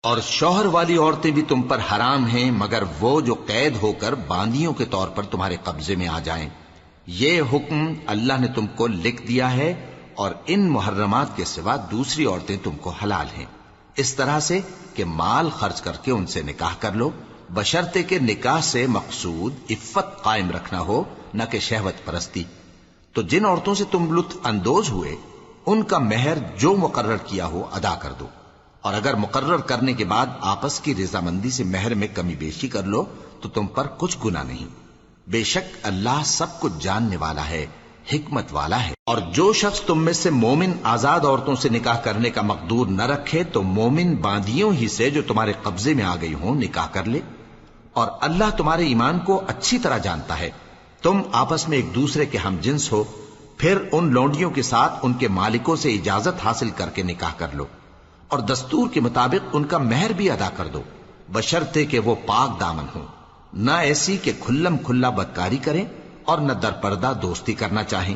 اور شوہر والی عورتیں بھی تم پر حرام ہیں مگر وہ جو قید ہو کر باندیوں کے طور پر تمہارے قبضے میں آ جائیں۔ یہ حکم اللہ نے تم کو لکھ دیا ہے، اور ان محرمات کے سوا دوسری عورتیں تم کو حلال ہیں، اس طرح سے کہ مال خرچ کر کے ان سے نکاح کر لو، بشرطے کہ نکاح سے مقصود عفت قائم رکھنا ہو، نہ کہ شہوت پرستی۔ تو جن عورتوں سے تم لطف اندوز ہوئے ان کا مہر جو مقرر کیا ہو ادا کر دو، اور اگر مقرر کرنے کے بعد آپس کی رضامندی سے مہر میں کمی بیشی کر لو تو تم پر کچھ گناہ نہیں۔ بے شک اللہ سب کچھ جاننے والا ہے، حکمت والا ہے۔ اور جو شخص تم میں سے مومن آزاد عورتوں سے نکاح کرنے کا مقدور نہ رکھے تو مومن باندیوں ہی سے جو تمہارے قبضے میں آ گئی ہوں نکاح کر لے، اور اللہ تمہارے ایمان کو اچھی طرح جانتا ہے۔ تم آپس میں ایک دوسرے کے ہم جنس ہو، پھر ان لونڈیوں کے ساتھ ان کے مالکوں سے اجازت حاصل کر کے نکاح کر لو، اور دستور کے مطابق ان کا مہر بھی ادا کر دو، بشرطے کہ وہ پاک دامن ہوں، نہ ایسی کہ کھلم کھلا بدکاری کریں اور نہ درپردہ دوستی کرنا چاہیں۔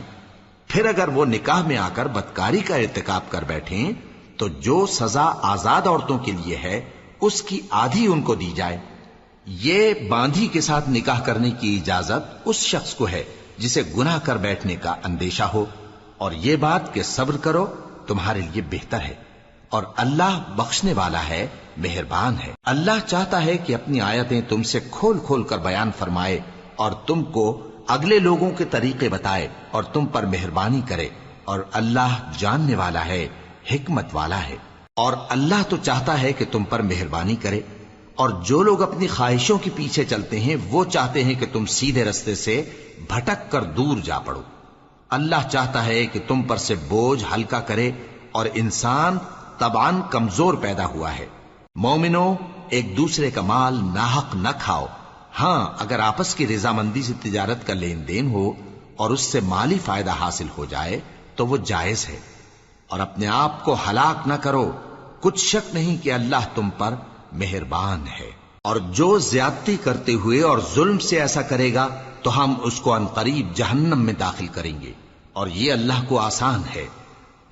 پھر اگر وہ نکاح میں آ کر بدکاری کا ارتکاب کر بیٹھیں تو جو سزا آزاد عورتوں کے لیے ہے اس کی آدھی ان کو دی جائے۔ یہ باندھی کے ساتھ نکاح کرنے کی اجازت اس شخص کو ہے جسے گناہ کر بیٹھنے کا اندیشہ ہو، اور یہ بات کہ صبر کرو تمہارے لیے بہتر ہے، اور اللہ بخشنے والا ہے، مہربان ہے۔ اللہ چاہتا ہے کہ اپنی آیتیں تم سے کھول کھول کر بیان فرمائے اور تم کو اگلے لوگوں کے طریقے بتائے اور تم پر مہربانی کرے، اور اللہ جاننے والا ہے، حکمت والا ہے۔ اور اللہ تو چاہتا ہے کہ تم پر مہربانی کرے، اور جو لوگ اپنی خواہشوں کے پیچھے چلتے ہیں وہ چاہتے ہیں کہ تم سیدھے رستے سے بھٹک کر دور جا پڑو۔ اللہ چاہتا ہے کہ تم پر سے بوجھ ہلکا کرے، اور انسان طبعاً کمزور پیدا ہوا ہے۔ مومنوں، ایک دوسرے کا مال ناحق نہ کھاؤ، ہاں اگر آپس کی رضامندی سے تجارت کا لین دین ہو اور اس سے مالی فائدہ حاصل ہو جائے تو وہ جائز ہے، اور اپنے آپ کو ہلاک نہ کرو، کچھ شک نہیں کہ اللہ تم پر مہربان ہے۔ اور جو زیادتی کرتے ہوئے اور ظلم سے ایسا کرے گا تو ہم اس کو عنقریب جہنم میں داخل کریں گے، اور یہ اللہ کو آسان ہے۔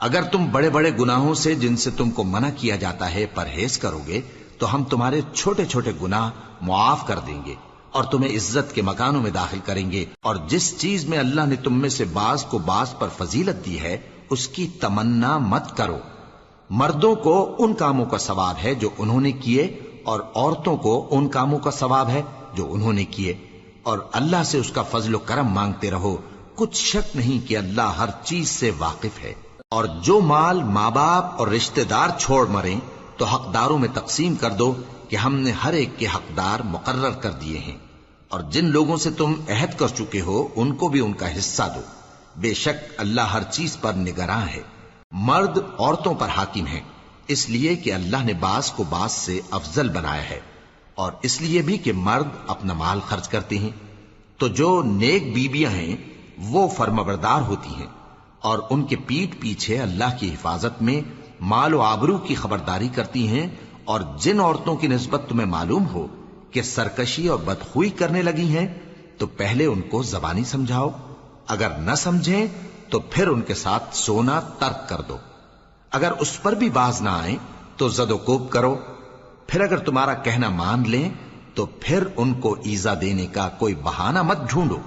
اگر تم بڑے بڑے گناہوں سے جن سے تم کو منع کیا جاتا ہے پرہیز کرو گے تو ہم تمہارے چھوٹے چھوٹے گناہ معاف کر دیں گے اور تمہیں عزت کے مکانوں میں داخل کریں گے۔ اور جس چیز میں اللہ نے تم میں سے بعض کو بعض پر فضیلت دی ہے اس کی تمنا مت کرو۔ مردوں کو ان کاموں کا ثواب ہے جو انہوں نے کیے، اور عورتوں کو ان کاموں کا ثواب ہے جو انہوں نے کیے، اور اللہ سے اس کا فضل و کرم مانگتے رہو، کچھ شک نہیں کہ اللہ ہر چیز سے واقف ہے۔ اور جو مال ماں باپ اور رشتہ دار چھوڑ مریں تو حقداروں میں تقسیم کر دو کہ ہم نے ہر ایک کے حقدار مقرر کر دیے ہیں، اور جن لوگوں سے تم عہد کر چکے ہو ان کو بھی ان کا حصہ دو، بے شک اللہ ہر چیز پر نگراں ہے۔ مرد عورتوں پر حاکم ہیں، اس لیے کہ اللہ نے بعض کو بعض سے افضل بنایا ہے، اور اس لیے بھی کہ مرد اپنا مال خرچ کرتے ہیں، تو جو نیک بیویاں ہیں وہ فرمانبردار ہوتی ہیں، اور ان کے پیٹھ پیچھے اللہ کی حفاظت میں مال و آبرو کی خبرداری کرتی ہیں۔ اور جن عورتوں کی نسبت تمہیں معلوم ہو کہ سرکشی اور بدخوئی کرنے لگی ہیں تو پہلے ان کو زبانی سمجھاؤ، اگر نہ سمجھیں تو پھر ان کے ساتھ سونا ترک کر دو، اگر اس پر بھی باز نہ آئیں تو زد و کوب کرو، پھر اگر تمہارا کہنا مان لیں تو پھر ان کو ایذا دینے کا کوئی بہانہ مت ڈھونڈو،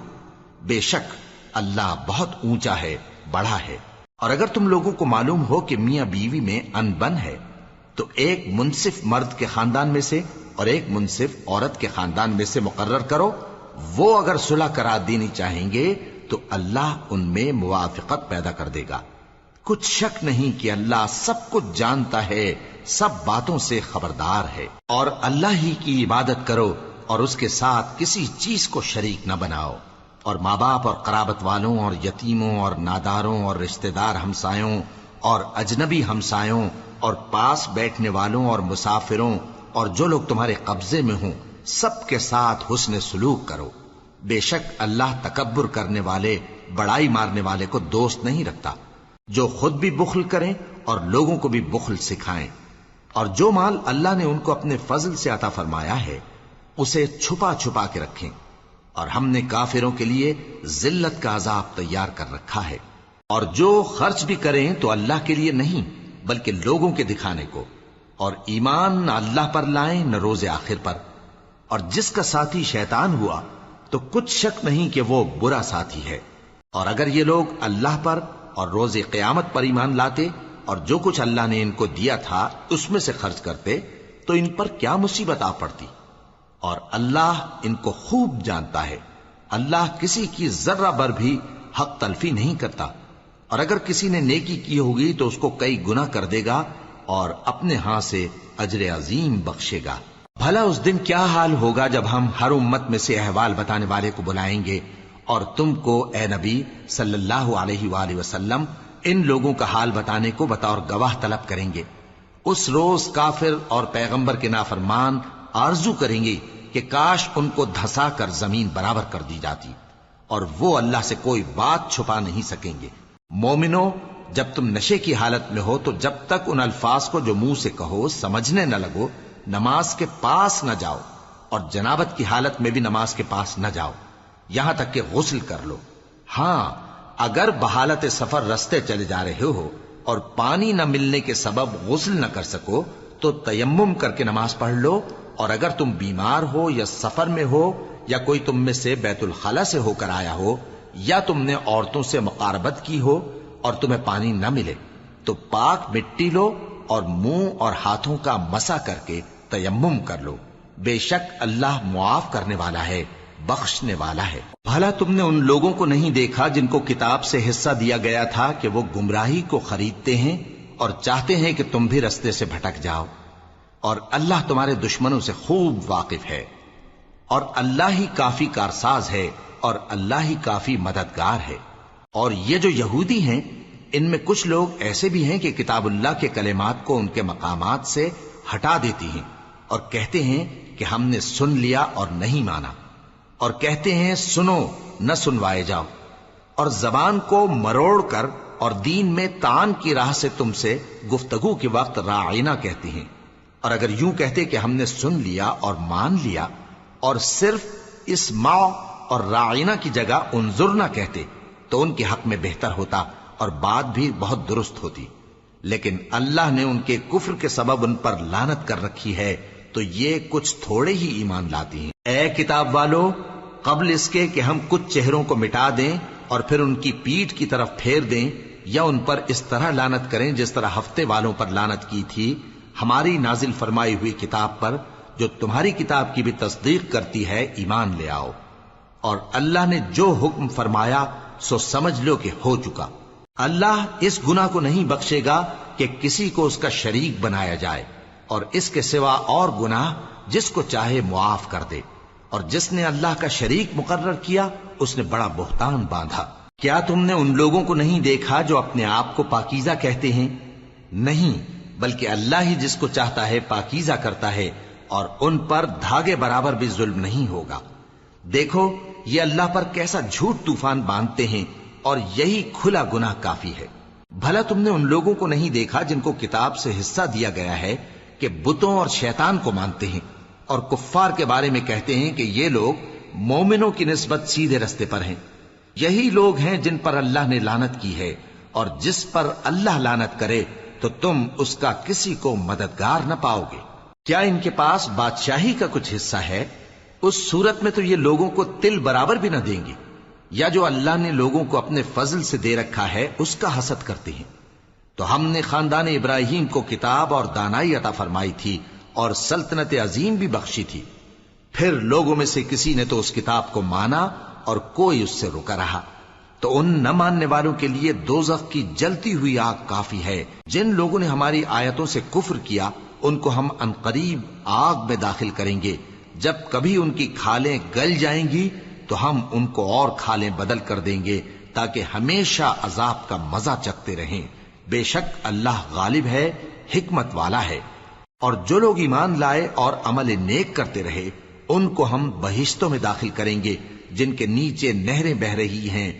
بے شک اللہ بہت اونچا ہے، بڑا ہے۔ اور اگر تم لوگوں کو معلوم ہو کہ میاں بیوی میں ان بن ہے تو ایک منصف مرد کے خاندان میں سے اور ایک منصف عورت کے خاندان میں سے مقرر کرو، وہ اگر صلح کرا دینی چاہیں گے تو اللہ ان میں موافقت پیدا کر دے گا۔ کچھ شک نہیں کہ اللہ سب کچھ جانتا ہے، سب باتوں سے خبردار ہے۔ اور اللہ ہی کی عبادت کرو اور اس کے ساتھ کسی چیز کو شریک نہ بناؤ، اور ماں باپ اور قرابت والوں اور یتیموں اور ناداروں اور رشتہ دار ہمسایوں اور اجنبی ہمسایوں اور پاس بیٹھنے والوں اور مسافروں اور جو لوگ تمہارے قبضے میں ہوں سب کے ساتھ حسن سلوک کرو، بے شک اللہ تکبر کرنے والے، بڑائی مارنے والے کو دوست نہیں رکھتا۔ جو خود بھی بخل کریں اور لوگوں کو بھی بخل سکھائیں، اور جو مال اللہ نے ان کو اپنے فضل سے عطا فرمایا ہے اسے چھپا چھپا کے رکھیں، اور ہم نے کافروں کے لیے ذلت کا عذاب تیار کر رکھا ہے۔ اور جو خرچ بھی کریں تو اللہ کے لیے نہیں بلکہ لوگوں کے دکھانے کو، اور ایمان نہ اللہ پر لائیں نہ روز آخر پر، اور جس کا ساتھی شیطان ہوا تو کچھ شک نہیں کہ وہ برا ساتھی ہے۔ اور اگر یہ لوگ اللہ پر اور روز قیامت پر ایمان لاتے اور جو کچھ اللہ نے ان کو دیا تھا اس میں سے خرچ کرتے تو ان پر کیا مصیبت آ پڑتی، اور اللہ ان کو خوب جانتا ہے۔ اللہ کسی کی ذرہ بر بھی حق تلفی نہیں کرتا، اور اگر کسی نے نیکی کی ہوگی تو اس کو کئی گنا کر دے گا اور اپنے ہاں سے اجر عظیم بخشے گا۔ بھلا اس دن کیا حال ہوگا جب ہم ہر امت میں سے احوال بتانے والے کو بلائیں گے اور تم کو اے نبی صلی اللہ علیہ وآلہ وسلم ان لوگوں کا حال بتانے کو بطور گواہ طلب کریں گے۔ اس روز کافر اور پیغمبر کے نافرمان آرزو کریں گے کہ کاش ان کو دھسا کر زمین برابر کر دی جاتی، اور وہ اللہ سے کوئی بات چھپا نہیں سکیں گے۔ مومنو، جب تم نشے کی حالت میں ہو تو جب تک ان الفاظ کو جو منہ سے کہو سمجھنے نہ لگو نماز کے پاس نہ جاؤ، اور جنابت کی حالت میں بھی نماز کے پاس نہ جاؤ یہاں تک کہ غسل کر لو۔ ہاں، اگر بحالت سفر رستے چلے جا رہے ہو اور پانی نہ ملنے کے سبب غسل نہ کر سکو تو تیمم کر کے نماز پڑھ لو، اور اگر تم بیمار ہو یا سفر میں ہو یا کوئی تم میں سے بیت الخلا سے ہو کر آیا ہو یا تم نے عورتوں سے مقاربت کی ہو اور تمہیں پانی نہ ملے تو پاک مٹی لو اور منہ اور ہاتھوں کا مسح کر کے تیمم کر لو، بے شک اللہ معاف کرنے والا ہے، بخشنے والا ہے۔ بھلا تم نے ان لوگوں کو نہیں دیکھا جن کو کتاب سے حصہ دیا گیا تھا کہ وہ گمراہی کو خریدتے ہیں اور چاہتے ہیں کہ تم بھی رستے سے بھٹک جاؤ، اور اللہ تمہارے دشمنوں سے خوب واقف ہے، اور اللہ ہی کافی کارساز ہے اور اللہ ہی کافی مددگار ہے۔ اور یہ جو یہودی ہیں ان میں کچھ لوگ ایسے بھی ہیں کہ کتاب اللہ کے کلمات کو ان کے مقامات سے ہٹا دیتی ہیں اور کہتے ہیں کہ ہم نے سن لیا اور نہیں مانا، اور کہتے ہیں سنو نہ سنوائے جاؤ، اور زبان کو مروڑ کر اور دین میں طعن کی راہ سے تم سے گفتگو کے وقت راعینا کہتی ہیں۔ اور اگر یوں کہتے کہ ہم نے سن لیا اور مان لیا اور صرف اسمع اور راعینا کی جگہ انظرنا کہتے تو ان کے حق میں بہتر ہوتا اور بات بھی بہت درست ہوتی، لیکن اللہ نے ان کے کفر کے سبب ان پر لعنت کر رکھی ہے تو یہ کچھ تھوڑے ہی ایمان لاتی ہیں۔ اے کتاب والو، قبل اس کے کہ ہم کچھ چہروں کو مٹا دیں اور پھر ان کی پیٹھ کی طرف پھیر دیں یا ان پر اس طرح لعنت کریں جس طرح ہفتے والوں پر لعنت کی تھی، ہماری نازل فرمائی ہوئی کتاب پر جو تمہاری کتاب کی بھی تصدیق کرتی ہے ایمان لے آؤ، اور اللہ نے جو حکم فرمایا سو سمجھ لو کہ ہو چکا۔ اللہ اس گناہ کو نہیں بخشے گا کہ کسی کو اس کا شریک بنایا جائے، اور اس کے سوا اور گناہ جس کو چاہے معاف کر دے، اور جس نے اللہ کا شریک مقرر کیا اس نے بڑا بہتان باندھا۔ کیا تم نے ان لوگوں کو نہیں دیکھا جو اپنے آپ کو پاکیزہ کہتے ہیں؟ نہیں، بلکہ اللہ ہی جس کو چاہتا ہے پاکیزہ کرتا ہے، اور ان پر دھاگے برابر بھی ظلم نہیں ہوگا۔ دیکھو یہ اللہ پر کیسا جھوٹ طوفان باندھتے ہیں، اور یہی کھلا گناہ کافی ہے۔ بھلا تم نے ان لوگوں کو نہیں دیکھا جن کو کتاب سے حصہ دیا گیا ہے کہ بتوں اور شیطان کو مانتے ہیں، اور کفار کے بارے میں کہتے ہیں کہ یہ لوگ مومنوں کی نسبت سیدھے رستے پر ہیں۔ یہی لوگ ہیں جن پر اللہ نے لعنت کی ہے، اور جس پر اللہ لعنت کرے تو تم اس کا کسی کو مددگار نہ پاؤ گے۔ کیا ان کے پاس بادشاہی کا کچھ حصہ ہے؟ اس صورت میں تو یہ لوگوں کو تل برابر بھی نہ دیں گے، یا جو اللہ نے لوگوں کو اپنے فضل سے دے رکھا ہے اس کا حسد کرتے ہیں۔ تو ہم نے خاندان ابراہیم کو کتاب اور دانائی عطا فرمائی تھی اور سلطنت عظیم بھی بخشی تھی، پھر لوگوں میں سے کسی نے تو اس کتاب کو مانا اور کوئی اس سے رکا رہا، تو ان نہ ماننے والوں کے لیے دوزخ کی جلتی ہوئی آگ کافی ہے۔ جن لوگوں نے ہماری آیتوں سے کفر کیا ان کو ہم عنقریب آگ میں داخل کریں گے، جب کبھی ان کی کھالیں گل جائیں گی تو ہم ان کو اور کھالیں بدل کر دیں گے تاکہ ہمیشہ عذاب کا مزہ چکھتے رہیں۔ بے شک اللہ غالب ہے، حکمت والا ہے۔ اور جو لوگ ایمان لائے اور عمل نیک کرتے رہے ان کو ہم بہشتوں میں داخل کریں گے جن کے نیچے نہریں بہ رہی ہیں،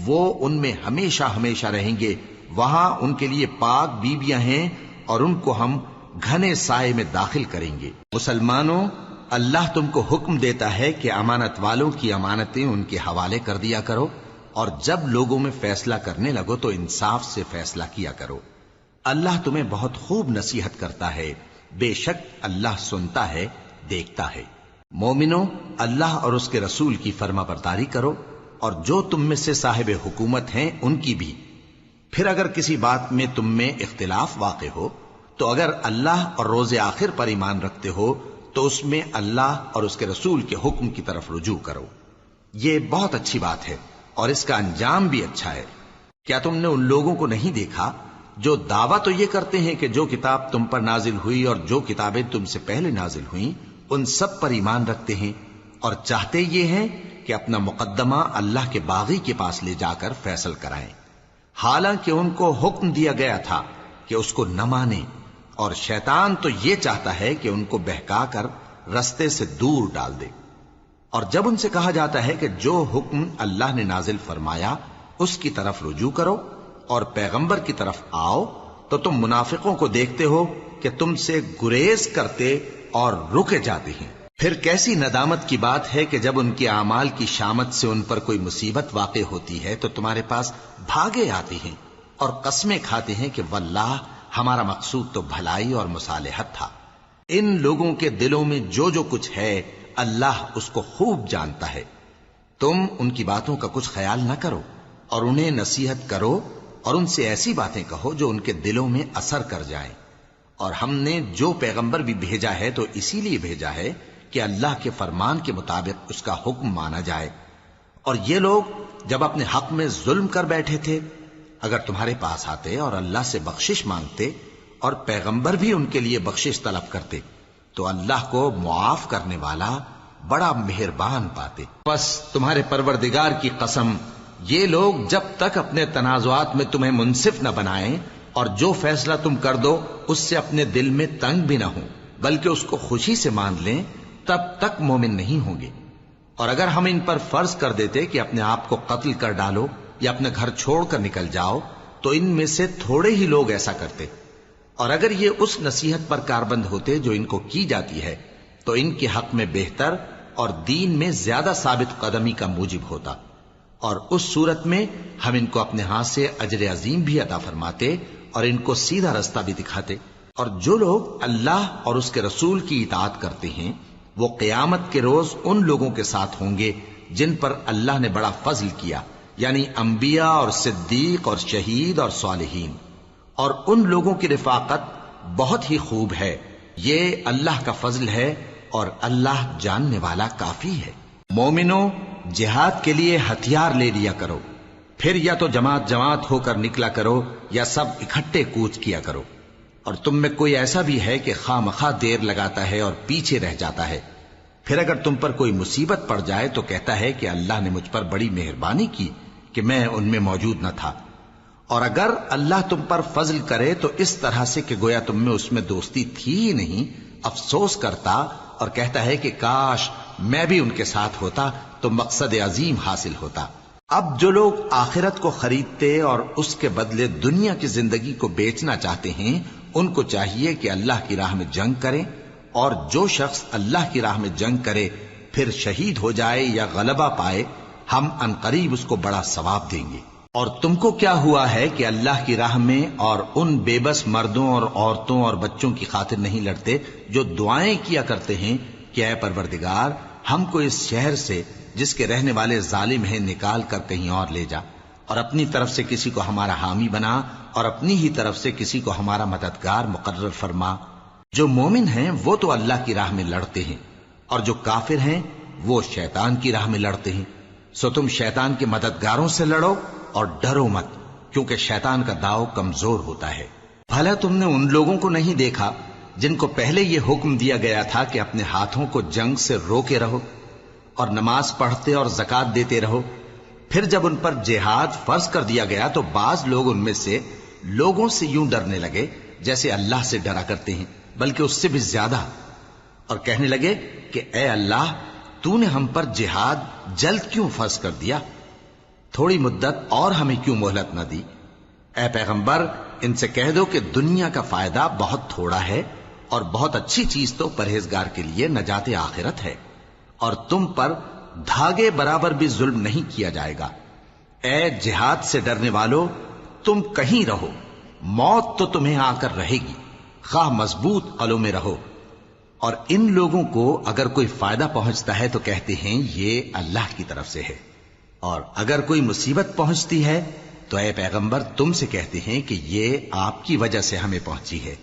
وہ ان میں ہمیشہ ہمیشہ رہیں گے، وہاں ان کے لیے پاک بیویاں ہیں اور ان کو ہم گھنے سائے میں داخل کریں گے۔ مسلمانوں، اللہ تم کو حکم دیتا ہے کہ امانت والوں کی امانتیں ان کے حوالے کر دیا کرو، اور جب لوگوں میں فیصلہ کرنے لگو تو انصاف سے فیصلہ کیا کرو۔ اللہ تمہیں بہت خوب نصیحت کرتا ہے، بے شک اللہ سنتا ہے، دیکھتا ہے۔ مومنو، اللہ اور اس کے رسول کی فرما برداری کرو، اور جو تم میں سے صاحب حکومت ہیں ان کی بھی۔ پھر اگر کسی بات میں تم میں اختلاف واقع ہو تو اگر اللہ اور روز آخر پر ایمان رکھتے ہو تو اس میں اللہ اور اس کے رسول کے حکم کی طرف رجوع کرو۔ یہ بہت اچھی بات ہے اور اس کا انجام بھی اچھا ہے۔ کیا تم نے ان لوگوں کو نہیں دیکھا جو دعویٰ تو یہ کرتے ہیں کہ جو کتاب تم پر نازل ہوئی اور جو کتابیں تم سے پہلے نازل ہوئیں ان سب پر ایمان رکھتے ہیں، اور چاہتے یہ ہیں کہ اپنا مقدمہ اللہ کے باغی کے پاس لے جا کر فیصل کرائیں، حالانکہ ان کو حکم دیا گیا تھا کہ اس کو نہ مانیں، اور شیطان تو یہ چاہتا ہے کہ ان کو بہکا کر رستے سے دور ڈال دے۔ اور جب ان سے کہا جاتا ہے کہ جو حکم اللہ نے نازل فرمایا اس کی طرف رجوع کرو اور پیغمبر کی طرف آؤ، تو تم منافقوں کو دیکھتے ہو کہ تم سے گریز کرتے اور رکے جاتے ہیں۔ پھر کیسی ندامت کی بات ہے کہ جب ان کے اعمال کی شامت سے ان پر کوئی مصیبت واقع ہوتی ہے تو تمہارے پاس بھاگے آتے ہیں اور قسمیں کھاتے ہیں کہ واللہ ہمارا مقصود تو بھلائی اور مصالحت تھا۔ ان لوگوں کے دلوں میں جو جو کچھ ہے اللہ اس کو خوب جانتا ہے۔ تم ان کی باتوں کا کچھ خیال نہ کرو اور انہیں نصیحت کرو اور ان سے ایسی باتیں کہو جو ان کے دلوں میں اثر کر جائیں۔ اور ہم نے جو پیغمبر بھی بھیجا ہے تو اسی لیے بھیجا ہے کہ اللہ کے فرمان کے مطابق اس کا حکم مانا جائے۔ اور یہ لوگ جب اپنے حق میں ظلم کر بیٹھے تھے، اگر تمہارے پاس آتے اور اللہ سے بخشش مانگتے اور پیغمبر بھی ان کے لیے بخشش طلب کرتے تو اللہ کو معاف کرنے والا بڑا مہربان پاتے۔ بس تمہارے پروردگار کی قسم، یہ لوگ جب تک اپنے تنازعات میں تمہیں منصف نہ بنائیں اور جو فیصلہ تم کر دو اس سے اپنے دل میں تنگ بھی نہ ہوں بلکہ اس کو خوشی سے مان لیں، تب تک مومن نہیں ہوں گے۔ اور اگر ہم ان پر فرض کر دیتے کہ اپنے آپ کو قتل کر ڈالو یا اپنا گھر چھوڑ کر نکل جاؤ تو ان میں سے تھوڑے ہی لوگ ایسا کرتے، اور اگر یہ اس نصیحت پر کاربند ہوتے جو ان کو کی جاتی ہے تو ان کے حق میں بہتر اور دین میں زیادہ ثابت قدمی کا موجب ہوتا، اور اس صورت میں ہم ان کو اپنے ہاتھ سے اجر عظیم بھی عطا فرماتے اور ان کو سیدھا رستہ بھی دکھاتے۔ اور جو لوگ اللہ اور اس کے رسول کی اطاعت کرتے ہیں وہ قیامت کے روز ان لوگوں کے ساتھ ہوں گے جن پر اللہ نے بڑا فضل کیا، یعنی انبیاء اور صدیق اور شہید اور صالحین، اور ان لوگوں کی رفاقت بہت ہی خوب ہے۔ یہ اللہ کا فضل ہے اور اللہ جاننے والا کافی ہے۔ مومنو، جہاد کے لیے ہتھیار لے لیا کرو، پھر یا تو جماعت جماعت ہو کر نکلا کرو یا سب اکٹھے کوچ کیا کرو۔ اور تم میں کوئی ایسا بھی ہے کہ خواہ مخواہ دیر لگاتا ہے اور پیچھے رہ جاتا ہے، پھر اگر تم پر کوئی مصیبت پڑ جائے تو کہتا ہے کہ اللہ نے مجھ پر بڑی مہربانی کی کہ میں ان میں موجود نہ تھا۔ اور اگر اللہ تم پر فضل کرے تو اس طرح سے کہ گویا تم میں اس میں دوستی تھی ہی نہیں، افسوس کرتا اور کہتا ہے کہ کاش میں بھی ان کے ساتھ ہوتا تو مقصد عظیم حاصل ہوتا۔ اب جو لوگ آخرت کو خریدتے اور اس کے بدلے دنیا کی زندگی کو بیچنا چاہتے ہیں ان کو چاہیے کہ اللہ کی راہ میں جنگ کریں، اور جو شخص اللہ کی راہ میں جنگ کرے پھر شہید ہو جائے یا غلبہ پائے ہم عنقریب اس کو بڑا ثواب دیں گے۔ اور تم کو کیا ہوا ہے کہ اللہ کی راہ میں اور ان بے بس مردوں اور عورتوں اور بچوں کی خاطر نہیں لڑتے جو دعائیں کیا کرتے ہیں کہ اے پروردگار ہم کو اس شہر سے جس کے رہنے والے ظالم ہیں نکال کر کہیں اور لے جا، اور اپنی طرف سے کسی کو ہمارا حامی بنا اور اپنی ہی طرف سے کسی کو ہمارا مددگار مقرر فرما۔ جو مومن ہیں وہ تو اللہ کی راہ میں لڑتے ہیں اور جو کافر ہیں وہ شیطان کی راہ میں لڑتے ہیں، سو تم شیطان کے مددگاروں سے لڑو اور ڈرو مت، کیونکہ شیطان کا داؤ کمزور ہوتا ہے۔ بھلا تم نے ان لوگوں کو نہیں دیکھا جن کو پہلے یہ حکم دیا گیا تھا کہ اپنے ہاتھوں کو جنگ سے روکے رہو اور نماز پڑھتے اور زکوٰۃ دیتے رہو، پھر جب ان پر جہاد فرض کر دیا گیا تو بعض لوگ ان میں سے لوگوں سے یوں ڈرنے لگے جیسے اللہ سے ڈرا کرتے ہیں بلکہ اس سے بھی زیادہ، اور کہنے لگے کہ اے اللہ تو نے ہم پر جہاد جلد کیوں فرض کر دیا، تھوڑی مدت اور ہمیں کیوں مہلت نہ دی۔ اے پیغمبر ان سے کہہ دو کہ دنیا کا فائدہ بہت تھوڑا ہے اور بہت اچھی چیز تو پرہیزگار کے لیے نجات آخرت ہے، اور تم پر دھاگے برابر بھی ظلم نہیں کیا جائے گا۔ اے جہاد سے ڈرنے والو، تم کہیں رہو، موت تو تمہیں آ کر رہے گی، خواہ مضبوط قلعوں میں رہو۔ اور ان لوگوں کو اگر کوئی فائدہ پہنچتا ہے تو کہتے ہیں یہ اللہ کی طرف سے ہے، اور اگر کوئی مصیبت پہنچتی ہے تو اے پیغمبر تم سے کہتے ہیں کہ یہ آپ کی وجہ سے ہمیں پہنچی ہے۔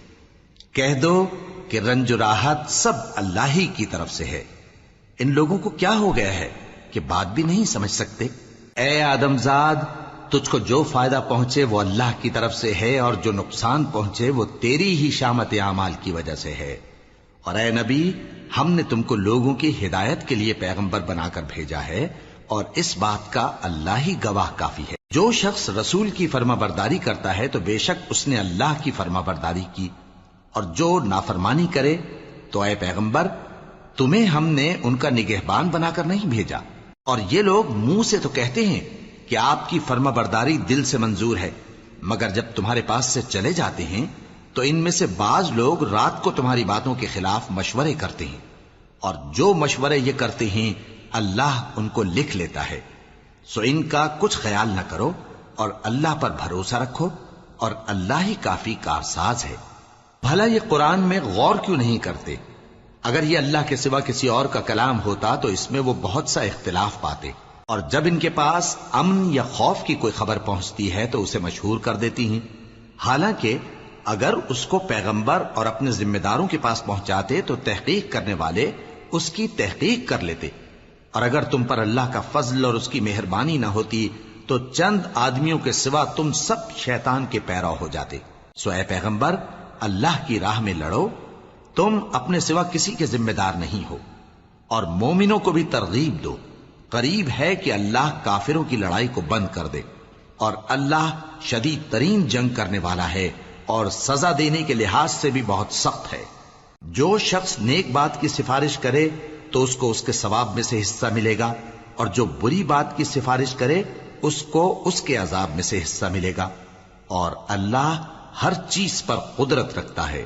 کہہ دو کہ رنج و راحت سب اللہ ہی کی طرف سے ہے۔ ان لوگوں کو کیا ہو گیا ہے کہ بات بھی نہیں سمجھ سکتے؟ اے آدم زاد، تجھ کو جو فائدہ پہنچے وہ اللہ کی طرف سے ہے، اور جو نقصان پہنچے وہ تیری ہی شامت اعمال کی وجہ سے ہے۔ اور اے نبی، ہم نے تم کو لوگوں کی ہدایت کے لیے پیغمبر بنا کر بھیجا ہے، اور اس بات کا اللہ ہی گواہ کافی ہے۔ جو شخص رسول کی فرما برداری کرتا ہے تو بے شک اس نے اللہ کی فرما برداری کی، اور جو نافرمانی کرے تو اے پیغمبر تمہیں ہم نے ان کا نگہبان بنا کر نہیں بھیجا۔ اور یہ لوگ منہ سے تو کہتے ہیں کہ آپ کی فرما برداری دل سے منظور ہے، مگر جب تمہارے پاس سے چلے جاتے ہیں تو ان میں سے بعض لوگ رات کو تمہاری باتوں کے خلاف مشورے کرتے ہیں، اور جو مشورے یہ کرتے ہیں اللہ ان کو لکھ لیتا ہے۔ سو ان کا کچھ خیال نہ کرو اور اللہ پر بھروسہ رکھو، اور اللہ ہی کافی کارساز ہے۔ بھلا یہ قرآن میں غور کیوں نہیں کرتے؟ اگر یہ اللہ کے سوا کسی اور کا کلام ہوتا تو اس میں وہ بہت سا اختلاف پاتے، اور جب ان کے پاس امن یا خوف کی کوئی خبر پہنچتی ہے تو اسے مشہور کر دیتی ہیں، حالانکہ اگر اس کو پیغمبر اور اپنے ذمہ داروں کے پاس پہنچاتے تو تحقیق کرنے والے اس کی تحقیق کر لیتے، اور اگر تم پر اللہ کا فضل اور اس کی مہربانی نہ ہوتی تو چند آدمیوں کے سوا تم سب شیطان کے پیرو ہو جاتے۔ سو اے پیغمبر اللہ کی راہ میں لڑو، تم اپنے سوا کسی کے ذمہ دار نہیں ہو، اور مومنوں کو بھی ترغیب دو۔ قریب ہے کہ اللہ کافروں کی لڑائی کو بند کر دے، اور اللہ شدید ترین جنگ کرنے والا ہے اور سزا دینے کے لحاظ سے بھی بہت سخت ہے۔ جو شخص نیک بات کی سفارش کرے تو اس کو اس کے ثواب میں سے حصہ ملے گا، اور جو بری بات کی سفارش کرے اس کو اس کے عذاب میں سے حصہ ملے گا، اور اللہ ہر چیز پر قدرت رکھتا ہے۔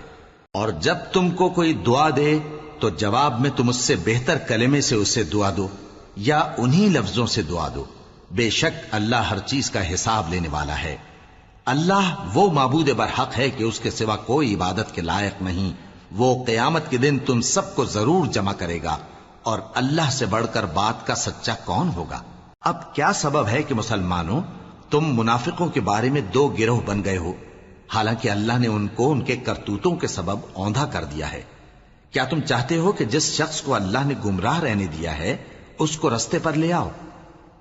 اور جب تم کو کوئی دعا دے تو جواب میں تم اس سے بہتر کلمے سے اسے دعا دو، یا انہی لفظوں سے دعا دو، بے شک اللہ ہر چیز کا حساب لینے والا ہے۔ اللہ وہ معبود برحق ہے کہ اس کے سوا کوئی عبادت کے لائق نہیں۔ وہ قیامت کے دن تم سب کو ضرور جمع کرے گا، اور اللہ سے بڑھ کر بات کا سچا کون ہوگا؟ اب کیا سبب ہے کہ مسلمانوں تم منافقوں کے بارے میں دو گروہ بن گئے ہو، حالانکہ اللہ نے ان کو ان کے کرتوتوں کے سبب اوندھا کر دیا ہے؟ کیا تم چاہتے ہو کہ جس شخص کو اللہ نے گمراہ رہنے دیا ہے اس کو رستے پر لے آؤ،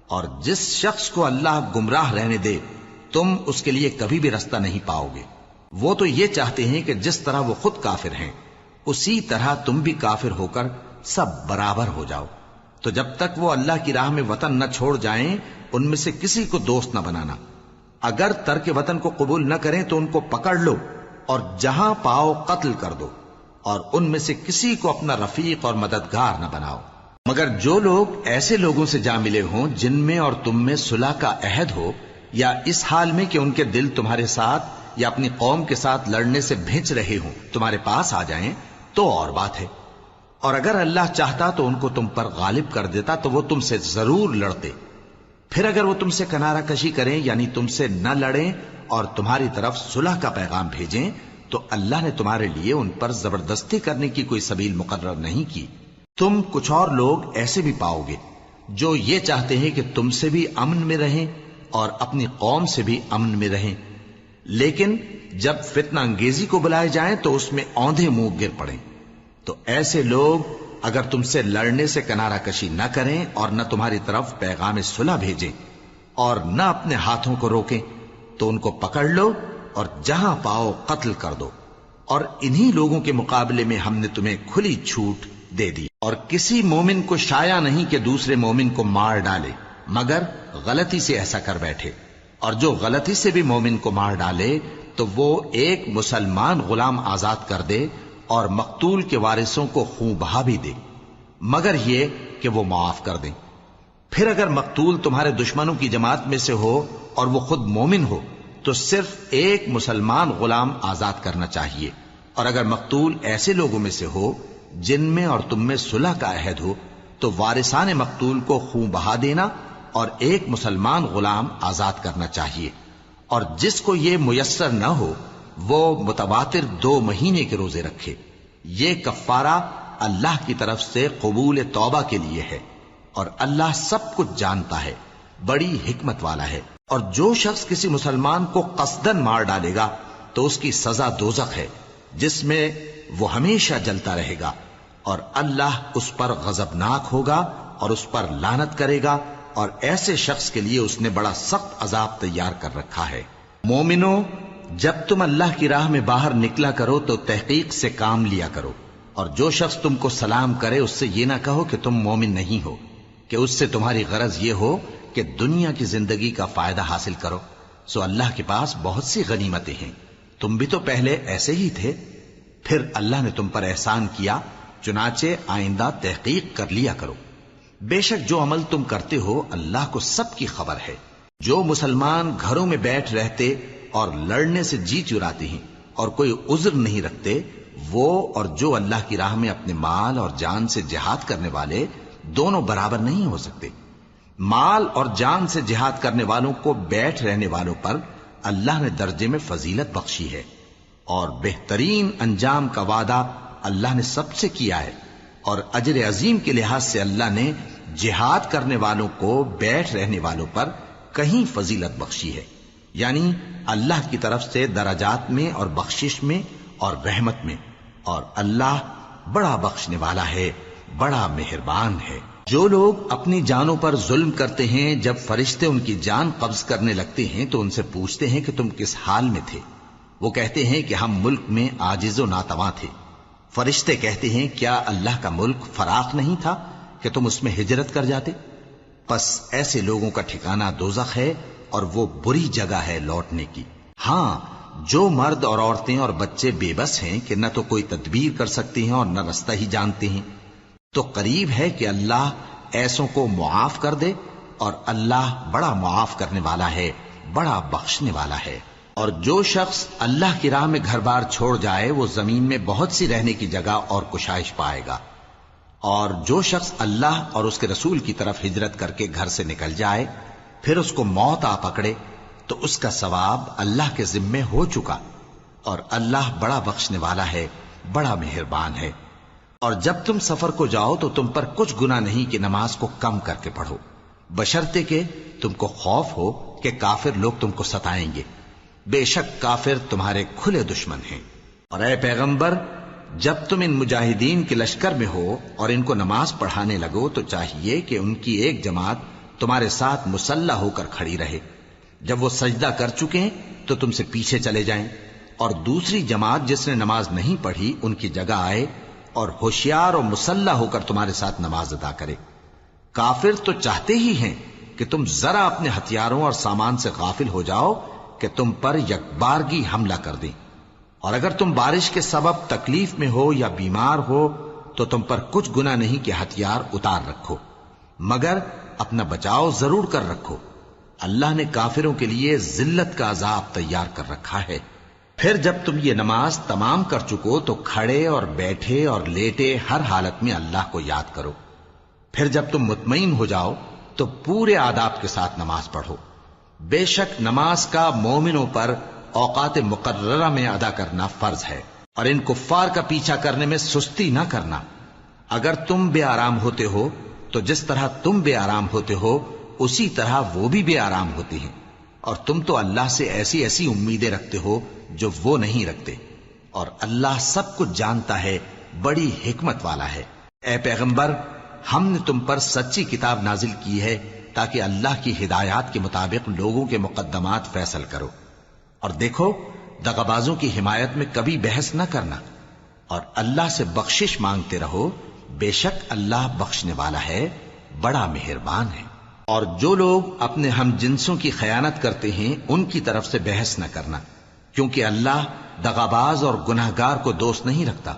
اور جس شخص کو اللہ گمراہ رہنے دے تم اس کے لیے کبھی بھی رستہ نہیں پاؤ گے؟ وہ تو یہ چاہتے ہیں کہ جس طرح وہ خود کافر ہیں اسی طرح تم بھی کافر ہو کر سب برابر ہو جاؤ۔ تو جب تک وہ اللہ کی راہ میں وطن نہ چھوڑ جائیں ان میں سے کسی کو دوست نہ بنانا۔ اگر ترک وطن کو قبول نہ کریں تو ان کو پکڑ لو اور جہاں پاؤ قتل کر دو، اور ان میں سے کسی کو اپنا رفیق اور مددگار نہ بناؤ، مگر جو لوگ ایسے لوگوں سے جا ملے ہوں جن میں اور تم میں صلح کا عہد ہو، یا اس حال میں کہ ان کے دل تمہارے ساتھ یا اپنی قوم کے ساتھ لڑنے سے بھنچ رہے ہوں تمہارے پاس آ جائیں تو اور بات ہے، اور اگر اللہ چاہتا تو ان کو تم پر غالب کر دیتا تو وہ تم سے ضرور لڑتے۔ پھر اگر وہ تم سے کنارہ کشی کریں یعنی تم سے نہ لڑیں اور تمہاری طرف صلح کا پیغام بھیجیں تو اللہ نے تمہارے لیے ان پر زبردستی کرنے کی کوئی سبیل مقرر نہیں کی۔ تم کچھ اور لوگ ایسے بھی پاؤ گے جو یہ چاہتے ہیں کہ تم سے بھی امن میں رہیں اور اپنی قوم سے بھی امن میں رہیں، لیکن جب فتنہ انگیزی کو بلائے جائیں تو اس میں اوندھے منہ گر پڑیں۔ تو ایسے لوگ اگر تم سے لڑنے سے کنارہ کشی نہ کریں اور نہ تمہاری طرف پیغام صلح بھیجیں اور نہ اپنے ہاتھوں کو روکیں تو ان کو پکڑ لو اور جہاں پاؤ قتل کر دو، اور انہی لوگوں کے مقابلے میں ہم نے تمہیں کھلی چھوٹ دے دی۔ اور کسی مومن کو شایع نہیں کہ دوسرے مومن کو مار ڈالے مگر غلطی سے ایسا کر بیٹھے، اور جو غلطی سے بھی مومن کو مار ڈالے تو وہ ایک مسلمان غلام آزاد کر دے اور مقتول کے وارثوں کو خون بہا بھی دے، مگر یہ کہ وہ معاف کر دیں۔ پھر اگر مقتول تمہارے دشمنوں کی جماعت میں سے ہو اور وہ خود مومن ہو تو صرف ایک مسلمان غلام آزاد کرنا چاہیے، اور اگر مقتول ایسے لوگوں میں سے ہو جن میں اور تم میں صلح کا عہد ہو تو وارثان مقتول کو خون بہا دینا اور ایک مسلمان غلام آزاد کرنا چاہیے، اور جس کو یہ میسر نہ ہو وہ متواتر 2 مہینے کے روزے رکھے. یہ کفارہ اللہ کی طرف سے قبول توبہ کے لیے ہے، اور اللہ سب کچھ جانتا ہے، بڑی حکمت والا ہے. اور جو شخص کسی مسلمان کو قصدن مار ڈالے گا تو اس کی سزا دوزخ ہے، جس میں وہ ہمیشہ جلتا رہے گا، اور اللہ اس پر غضبناک ہوگا اور اس پر لعنت کرے گا، اور ایسے شخص کے لیے اس نے بڑا سخت عذاب تیار کر رکھا ہے. مومنو، جب تم اللہ کی راہ میں باہر نکلا کرو تو تحقیق سے کام لیا کرو، اور جو شخص تم کو سلام کرے اس سے یہ نہ کہو کہ تم مومن نہیں ہو، کہ اس سے تمہاری غرض یہ ہو کہ دنیا کی زندگی کا فائدہ حاصل کرو. سو اللہ کے پاس بہت سی غنیمتیں ہیں، تم بھی تو پہلے ایسے ہی تھے، پھر اللہ نے تم پر احسان کیا، چنانچہ آئندہ تحقیق کر لیا کرو. بے شک جو عمل تم کرتے ہو اللہ کو سب کی خبر ہے. جو مسلمان گھروں میں بیٹھ رہتے اور لڑنے سے جی چراتے ہیں اور کوئی عذر نہیں رکھتے، وہ اور جو اللہ کی راہ میں اپنے مال اور جان سے جہاد کرنے والے دونوں برابر نہیں ہو سکتے. مال اور جان سے جہاد کرنے والوں کو بیٹھ رہنے والوں پر اللہ نے درجے میں فضیلت بخشی ہے، اور بہترین انجام کا وعدہ اللہ نے سب سے کیا ہے. اور اجر عظیم کے لحاظ سے اللہ نے جہاد کرنے والوں کو بیٹھ رہنے والوں پر کہیں فضیلت بخشی ہے، یعنی اللہ کی طرف سے درجات میں اور بخشش میں اور رحمت میں. اور اللہ بڑا بخشنے والا ہے، بڑا مہربان ہے. جو لوگ اپنی جانوں پر ظلم کرتے ہیں، جب فرشتے ان کی جان قبض کرنے لگتے ہیں تو ان سے پوچھتے ہیں کہ تم کس حال میں تھے؟ وہ کہتے ہیں کہ ہم ملک میں عاجز و ناتواں تھے. فرشتے کہتے ہیں کیا اللہ کا ملک فراخ نہیں تھا کہ تم اس میں ہجرت کر جاتے؟ پس ایسے لوگوں کا ٹھکانہ دوزخ ہے، اور وہ بری جگہ ہے لوٹنے کی. ہاں، جو مرد اور عورتیں اور بچے بے بس ہیں کہ نہ تو کوئی تدبیر کر سکتے ہیں اور نہ رستہ ہی جانتے ہیں، تو قریب ہے کہ اللہ ایسوں کو معاف کر دے، اور اللہ بڑا معاف کرنے والا ہے، بڑا بخشنے والا ہے. اور جو شخص اللہ کی راہ میں گھر بار چھوڑ جائے وہ زمین میں بہت سی رہنے کی جگہ اور کشائش پائے گا. اور جو شخص اللہ اور اس کے رسول کی طرف ہجرت کر کے گھر سے نکل جائے پھر اس کو موت آ پکڑے تو اس کا ثواب اللہ کے ذمے ہو چکا، اور اللہ بڑا بخشنے والا ہے، بڑا مہربان ہے. اور جب تم سفر کو جاؤ تو تم پر کچھ گناہ نہیں کہ نماز کو کم کر کے پڑھو، بشرطے کہ تم کو خوف ہو کہ کافر لوگ تم کو ستائیں گے. بے شک کافر تمہارے کھلے دشمن ہیں. اور اے پیغمبر، جب تم ان مجاہدین کے لشکر میں ہو اور ان کو نماز پڑھانے لگو تو چاہیے کہ ان کی ایک جماعت تمہارے ساتھ مسلح ہو کر کھڑی رہے. جب وہ سجدہ کر چکے ہیں تو تم سے پیچھے چلے جائیں، اور دوسری جماعت جس نے نماز نہیں پڑھی ان کی جگہ آئے اور ہوشیار اور مسلح ہو کر تمہارے ساتھ نماز ادا کرے. کافر تو چاہتے ہی ہیں کہ تم ذرا اپنے ہتھیاروں اور سامان سے غافل ہو جاؤ کہ تم پر یکبارگی حملہ کر دیں. اور اگر تم بارش کے سبب تکلیف میں ہو یا بیمار ہو تو تم پر کچھ گناہ نہیں کہ ہتھیار اتار رکھو، مگر اپنا بچاؤ ضرور کر رکھو. اللہ نے کافروں کے لیے ذلت کا عذاب تیار کر رکھا ہے. پھر جب تم یہ نماز تمام کر چکو تو کھڑے اور بیٹھے اور لیٹے ہر حالت میں اللہ کو یاد کرو. پھر جب تم مطمئن ہو جاؤ تو پورے آداب کے ساتھ نماز پڑھو. بے شک نماز کا مومنوں پر اوقات مقررہ میں ادا کرنا فرض ہے، اور ان کفار کا پیچھا کرنے میں سستی نہ کرنا. اگر تم بے آرام ہوتے ہو تو جس طرح تم بے آرام ہوتے ہو اسی طرح وہ بھی بے آرام ہوتے ہیں، اور تم تو اللہ سے ایسی ایسی امیدیں رکھتے ہو جو وہ نہیں رکھتے، اور اللہ سب کچھ جانتا ہے، بڑی حکمت والا ہے. اے پیغمبر، ہم نے تم پر سچی کتاب نازل کی ہے تاکہ اللہ کی ہدایات کے مطابق لوگوں کے مقدمات فیصل کرو. اور دیکھو، دغابازوں کی حمایت میں کبھی بحث نہ کرنا، اور اللہ سے بخشش مانگتے رہو. بے شک اللہ بخشنے والا ہے، بڑا مہربان ہے. اور جو لوگ اپنے ہم جنسوں کی خیانت کرتے ہیں ان کی طرف سے بحث نہ کرنا، کیونکہ اللہ دغاباز اور گناہگار کو دوست نہیں رکھتا.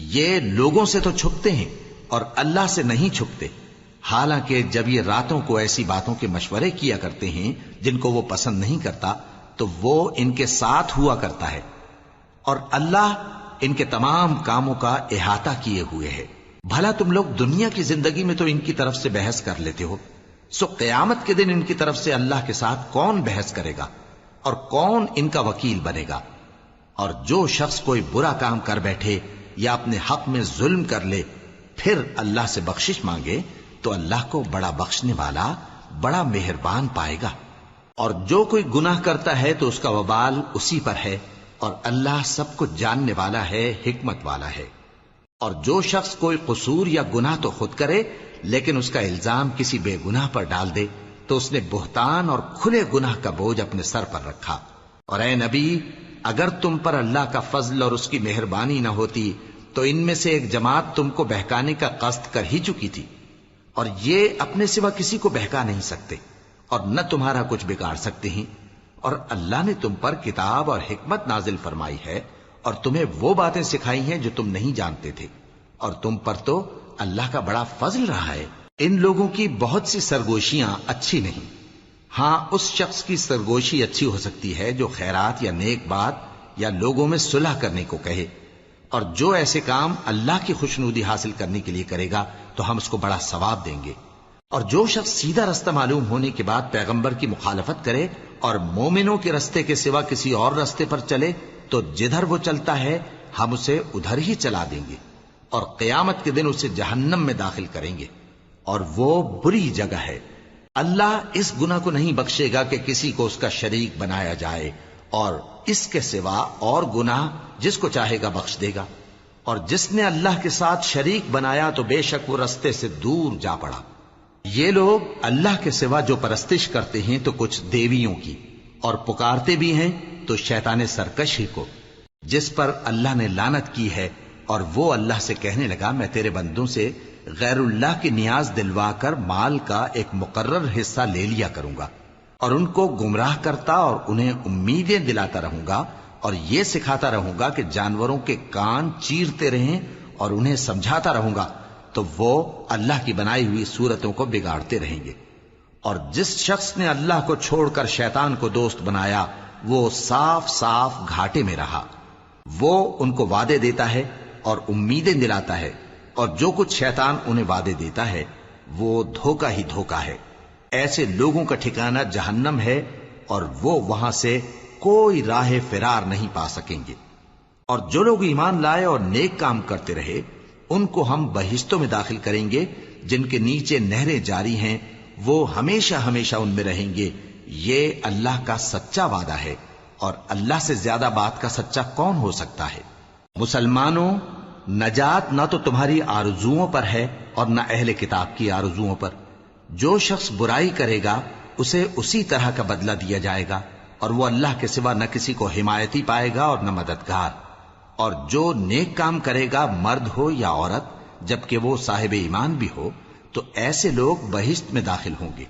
یہ لوگوں سے تو چھپتے ہیں اور اللہ سے نہیں چھپتے، حالانکہ جب یہ راتوں کو ایسی باتوں کے مشورے کیا کرتے ہیں جن کو وہ پسند نہیں کرتا تو وہ ان کے ساتھ ہوا کرتا ہے، اور اللہ ان کے تمام کاموں کا احاطہ کیے ہوئے ہے. بھلا تم لوگ دنیا کی زندگی میں تو ان کی طرف سے بحث کر لیتے ہو، سو قیامت کے دن ان کی طرف سے اللہ کے ساتھ کون بحث کرے گا اور کون ان کا وکیل بنے گا؟ اور جو شخص کوئی برا کام کر بیٹھے یا اپنے حق میں ظلم کر لے پھر اللہ سے بخشش مانگے تو اللہ کو بڑا بخشنے والا بڑا مہربان پائے گا. اور جو کوئی گناہ کرتا ہے تو اس کا وبال اسی پر ہے، اور اللہ سب کچھ جاننے والا ہے، حکمت والا ہے. اور جو شخص کوئی قصور یا گناہ تو خود کرے لیکن اس کا الزام کسی بے گناہ پر ڈال دے تو اس نے بہتان اور کھلے گناہ کا بوجھ اپنے سر پر رکھا. اور اے نبی، اگر تم پر اللہ کا فضل اور اس کی مہربانی نہ ہوتی تو ان میں سے ایک جماعت تم کو بہکانے کا قصد کر ہی چکی تھی، اور یہ اپنے سوا کسی کو بہکا نہیں سکتے اور نہ تمہارا کچھ بگاڑ سکتے ہیں. اور اللہ نے تم پر کتاب اور حکمت نازل فرمائی ہے اور تمہیں وہ باتیں سکھائی ہیں جو تم نہیں جانتے تھے، اور تم پر تو اللہ کا بڑا فضل رہا ہے. ان لوگوں کی بہت سی سرگوشیاں اچھی نہیں. ہاں، اس شخص کی سرگوشی اچھی ہو سکتی ہے جو خیرات یا نیک بات یا لوگوں میں صلح کرنے کو کہے، اور جو ایسے کام اللہ کی خوشنودی حاصل کرنے کے لیے کرے گا تو ہم اس کو بڑا ثواب دیں گے. اور جو شخص سیدھا رستہ معلوم ہونے کے بعد پیغمبر کی مخالفت کرے اور مومنوں کے رستے کے سوا کسی اور رستے پر چلے تو جدھر وہ چلتا ہے ہم اسے ادھر ہی چلا دیں گے، اور قیامت کے دن اسے جہنم میں داخل کریں گے، اور وہ بری جگہ ہے. اللہ اس گناہ کو نہیں بخشے گا کہ کسی کو اس کا شریک بنایا جائے، اور اس کے سوا اور گناہ جس کو چاہے گا بخش دے گا. اور جس نے اللہ کے ساتھ شریک بنایا تو بے شک وہ رستے سے دور جا پڑا. یہ لوگ اللہ کے سوا جو پرستش کرتے ہیں تو کچھ دیویوں کی، اور پکارتے بھی ہیں تو شیطان سرکش ہی کو، جس پر اللہ نے لعنت کی ہے. اور وہ اللہ سے کہنے لگا میں تیرے بندوں سے غیر اللہ کی نیاز دلوا کر مال کا ایک مقرر حصہ لے لیا کروں گا، اور ان کو گمراہ کرتا اور انہیں امیدیں دلاتا رہوں گا، اور یہ سکھاتا رہوں گا کہ جانوروں کے کان چیرتے رہیں، اور انہیں سمجھاتا رہوں گا تو وہ اللہ کی بنائی ہوئی صورتوں کو بگاڑتے رہیں گے. اور جس شخص نے اللہ کو چھوڑ کر شیطان کو دوست بنایا وہ صاف صاف گھاٹے میں رہا. وہ ان کو وعدے دیتا ہے اور امیدیں دلاتا ہے، اور جو کچھ شیطان انہیں وعدے دیتا ہے وہ دھوکہ ہی دھوکہ ہے. ایسے لوگوں کا ٹھکانہ جہنم ہے، اور وہ وہاں سے کوئی راہ فرار نہیں پا سکیں گے. اور جو لوگ ایمان لائے اور نیک کام کرتے رہے ان کو ہم بہشتوں میں داخل کریں گے جن کے نیچے نہریں جاری ہیں، وہ ہمیشہ ہمیشہ ان میں رہیں گے. یہ اللہ کا سچا وعدہ ہے، اور اللہ سے زیادہ بات کا سچا کون ہو سکتا ہے. مسلمانوں، نجات نہ تو تمہاری آرزوؤں پر ہے اور نہ اہل کتاب کی آرزوؤں پر. جو شخص برائی کرے گا اسے اسی طرح کا بدلہ دیا جائے گا، اور وہ اللہ کے سوا نہ کسی کو حمایتی پائے گا اور نہ مددگار. اور جو نیک کام کرے گا مرد ہو یا عورت جبکہ وہ صاحب ایمان بھی ہو تو ایسے لوگ بہشت میں داخل ہوں گے،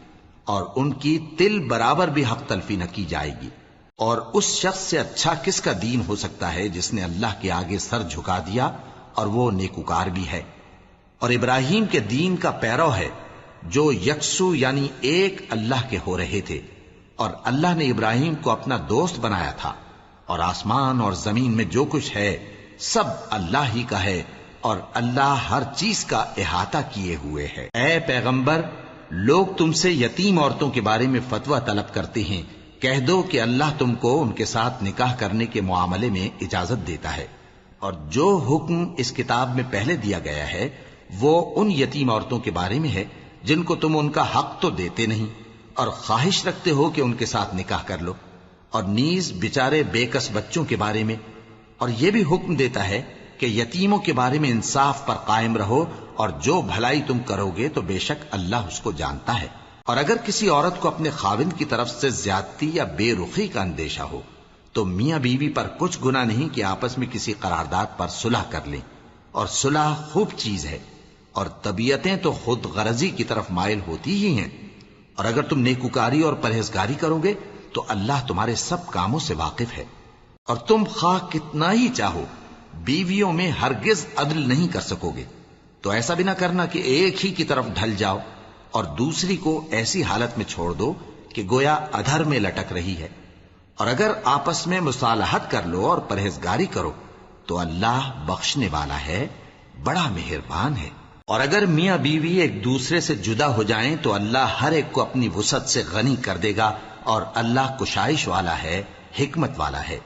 اور ان کی تل برابر بھی حق تلفی نہ کی جائے گی. اور اس شخص سے اچھا کس کا دین ہو سکتا ہے جس نے اللہ کے آگے سر جھکا دیا اور وہ نیکوکار بھی ہے. اور ابراہیم کے دین کا پیرو ہے جو یکسو یعنی ایک اللہ کے ہو رہے تھے، اور اللہ نے ابراہیم کو اپنا دوست بنایا تھا. اور آسمان اور زمین میں جو کچھ ہے سب اللہ ہی کا ہے، اور اللہ ہر چیز کا احاطہ کیے ہوئے ہے. اے پیغمبر، لوگ تم سے یتیم عورتوں کے بارے میں فتویٰ طلب کرتے ہیں، کہہ دو کہ اللہ تم کو ان کے ساتھ نکاح کرنے کے معاملے میں اجازت دیتا ہے. اور جو حکم اس کتاب میں پہلے دیا گیا ہے وہ ان یتیم عورتوں کے بارے میں ہے جن کو تم ان کا حق تو دیتے نہیں، اور خواہش رکھتے ہو کہ ان کے ساتھ نکاح کر لو. اور نیز بیچارے بے کس بچوں کے بارے میں. اور یہ بھی حکم دیتا ہے کہ یتیموں کے بارے میں انصاف پر قائم رہو، اور جو بھلائی تم کرو گے تو بے شک اللہ اس کو جانتا ہے. اور اگر کسی عورت کو اپنے خاوند کی طرف سے زیادتی یا بے رخی کا اندیشہ ہو تو میاں بیوی پر کچھ گناہ نہیں کہ آپس میں کسی قرارداد پر صلح کر لیں. اور صلح خوب چیز ہے، اور طبیعتیں تو خود غرضی کی طرف مائل ہوتی ہی ہیں. اور اگر تم نیکوکاری اور پرہیزگاری کرو گے تو اللہ تمہارے سب کاموں سے واقف ہے. اور تم خواہ کتنا ہی چاہو بیویوں میں ہرگز عدل نہیں کر سکو گے. تو ایسا بھی نہ کرنا کہ ایک ہی کی طرف ڈھل جاؤ اور دوسری کو ایسی حالت میں چھوڑ دو کہ گویا ادھر میں لٹک رہی ہے. اور اگر آپس میں مصالحت کر لو اور پرہیزگاری کرو تو اللہ بخشنے والا ہے، بڑا مہربان ہے. اور اگر میاں بیوی ایک دوسرے سے جدا ہو جائیں تو اللہ ہر ایک کو اپنی وسعت سے غنی کر دے گا، اور اللہ کشائش والا ہے، حکمت والا ہے.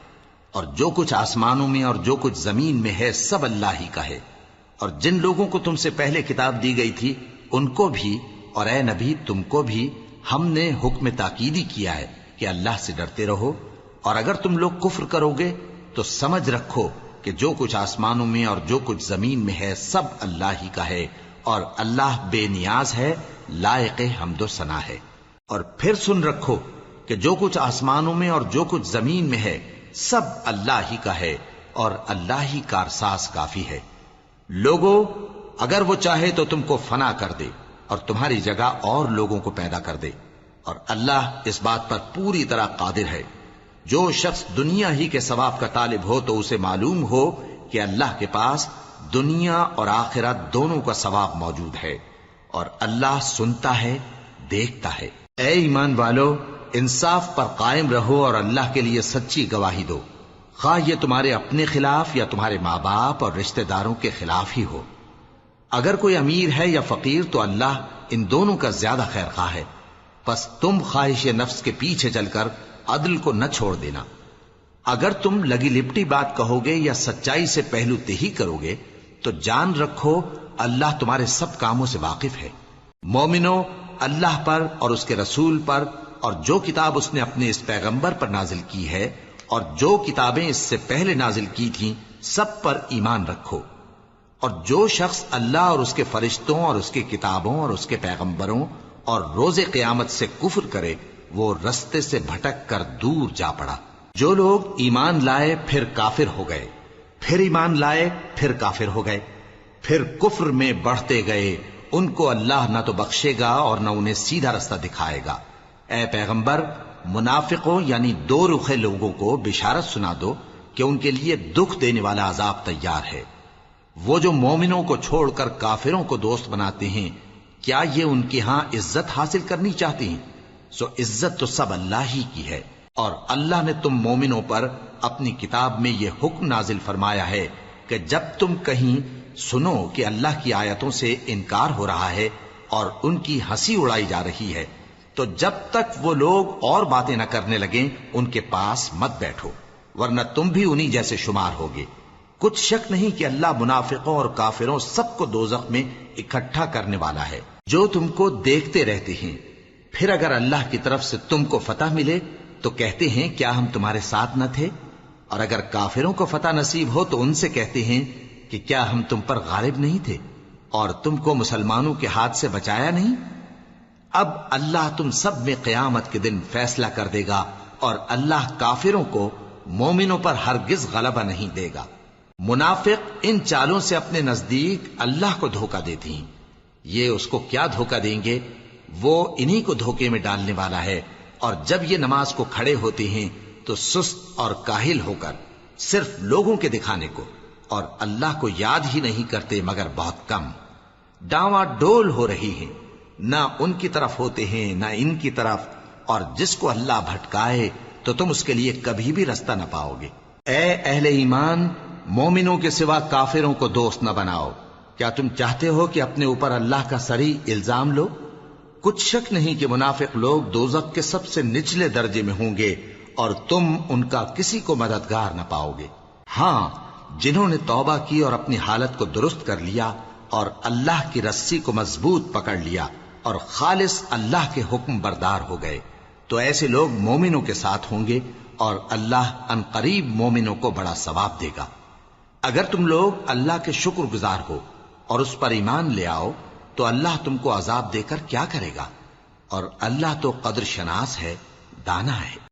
اور جو کچھ آسمانوں میں اور جو کچھ زمین میں ہے سب اللہ ہی کا ہے۔ اور جن لوگوں کو تم سے پہلے کتاب دی گئی تھی ان کو بھی اور اے نبی تم کو بھی ہم نے حکم تاکیدی کیا ہے کہ اللہ سے ڈرتے رہو، اور اگر تم لوگ کفر کرو گے تو سمجھ رکھو کہ جو کچھ آسمانوں میں اور جو کچھ زمین میں ہے سب اللہ ہی کا ہے، اور اللہ بے نیاز ہے، لائق حمد و ثنا ہے۔ اور پھر سن رکھو کہ جو کچھ آسمانوں میں اور جو کچھ زمین میں ہے سب اللہ ہی کا ہے، اور اللہ ہی کارساز کافی ہے۔ لوگو اگر وہ چاہے تو تم کو فنا کر دے اور تمہاری جگہ اور لوگوں کو پیدا کر دے، اور اللہ اس بات پر پوری طرح قادر ہے۔ جو شخص دنیا ہی کے ثواب کا طالب ہو تو اسے معلوم ہو کہ اللہ کے پاس دنیا اور آخرت دونوں کا ثواب موجود ہے، اور اللہ سنتا ہے، دیکھتا ہے۔ اے ایمان والو، انصاف پر قائم رہو اور اللہ کے لیے سچی گواہی دو، خواہ یہ تمہارے اپنے خلاف یا تمہارے ماں باپ اور رشتہ داروں کے خلاف ہی ہو۔ اگر کوئی امیر ہے یا فقیر تو اللہ ان دونوں کا زیادہ خیر خواہ ہے، پس تم خواہش نفس کے پیچھے چل کر عدل کو نہ چھوڑ دینا۔ اگر تم لگی لپٹی بات کہو گے یا سچائی سے پہلو تہی کرو گے تو جان رکھو اللہ تمہارے سب کاموں سے واقف ہے۔ مومنو، اللہ پر اور اس کے رسول پر اور جو کتاب اس نے اپنے اس پیغمبر پر نازل کی ہے اور جو کتابیں اس سے پہلے نازل کی تھیں سب پر ایمان رکھو۔ اور جو شخص اللہ اور اس کے فرشتوں اور اس کے کتابوں اور اس کے پیغمبروں اور روز قیامت سے کفر کرے وہ رستے سے بھٹک کر دور جا پڑا۔ جو لوگ ایمان لائے پھر کافر ہو گئے، پھر ایمان لائے پھر کافر ہو گئے، پھر کفر میں بڑھتے گئے، ان کو اللہ نہ تو بخشے گا اور نہ انہیں سیدھا رستہ دکھائے گا۔ اے پیغمبر، منافقوں یعنی دو رخے لوگوں کو بشارت سنا دو کہ ان کے لیے دکھ دینے والا عذاب تیار ہے۔ وہ جو مومنوں کو چھوڑ کر کافروں کو دوست بناتے ہیں، کیا یہ ان کے ہاں عزت حاصل کرنی چاہتے ہیں؟ سو عزت تو سب اللہ ہی کی ہے۔ اور اللہ نے تم مومنوں پر اپنی کتاب میں یہ حکم نازل فرمایا ہے کہ جب تم کہیں سنو کہ اللہ کی آیتوں سے انکار ہو رہا ہے اور ان کی ہنسی اڑائی جا رہی ہے تو جب تک وہ لوگ اور باتیں نہ کرنے لگیں ان کے پاس مت بیٹھو، ورنہ تم بھی انہی جیسے شمار ہوگے۔ کچھ شک نہیں کہ اللہ منافقوں اور کافروں سب کو دوزخ میں اکٹھا کرنے والا ہے۔ جو تم کو دیکھتے رہتے ہیں، پھر اگر اللہ کی طرف سے تم کو فتح ملے تو کہتے ہیں کیا ہم تمہارے ساتھ نہ تھے، اور اگر کافروں کو فتح نصیب ہو تو ان سے کہتے ہیں کہ کیا ہم تم پر غالب نہیں تھے اور تم کو مسلمانوں کے ہاتھ سے بچایا نہیں۔ اب اللہ تم سب میں قیامت کے دن فیصلہ کر دے گا، اور اللہ کافروں کو مومنوں پر ہرگز غلبہ نہیں دے گا۔ منافق ان چالوں سے اپنے نزدیک اللہ کو دھوکہ دیتے ہیں، یہ اس کو کیا دھوکہ دیں گے، وہ انہی کو دھوکے میں ڈالنے والا ہے۔ اور جب یہ نماز کو کھڑے ہوتے ہیں تو سست اور کاہل ہو کر صرف لوگوں کے دکھانے کو اور اللہ کو یاد ہی نہیں کرتے مگر بہت کم، ڈاواں ڈول ہو رہی ہیں، نہ ان کی طرف ہوتے ہیں نہ ان کی طرف، اور جس کو اللہ بھٹکائے تو تم اس کے لیے کبھی بھی رستہ نہ پاؤ گے۔ اے اہل ایمان، مومنوں کے سوا کافروں کو دوست نہ بناؤ۔ کیا تم چاہتے ہو کہ اپنے اوپر اللہ کا صریح الزام لو؟ کچھ شک نہیں کہ منافق لوگ دوزخ کے سب سے نچلے درجے میں ہوں گے اور تم ان کا کسی کو مددگار نہ پاؤ گے۔ ہاں، جنہوں نے توبہ کی اور اپنی حالت کو درست کر لیا اور اللہ کی رسی کو مضبوط پکڑ لیا اور خالص اللہ کے حکم بردار ہو گئے تو ایسے لوگ مومنوں کے ساتھ ہوں گے، اور اللہ ان قریب مومنوں کو بڑا ثواب دے گا۔ اگر تم لوگ اللہ کے شکر گزار ہو اور اس پر ایمان لے آؤ تو اللہ تم کو عذاب دے کر کیا کرے گا، اور اللہ تو قدر شناس ہے، دانا ہے۔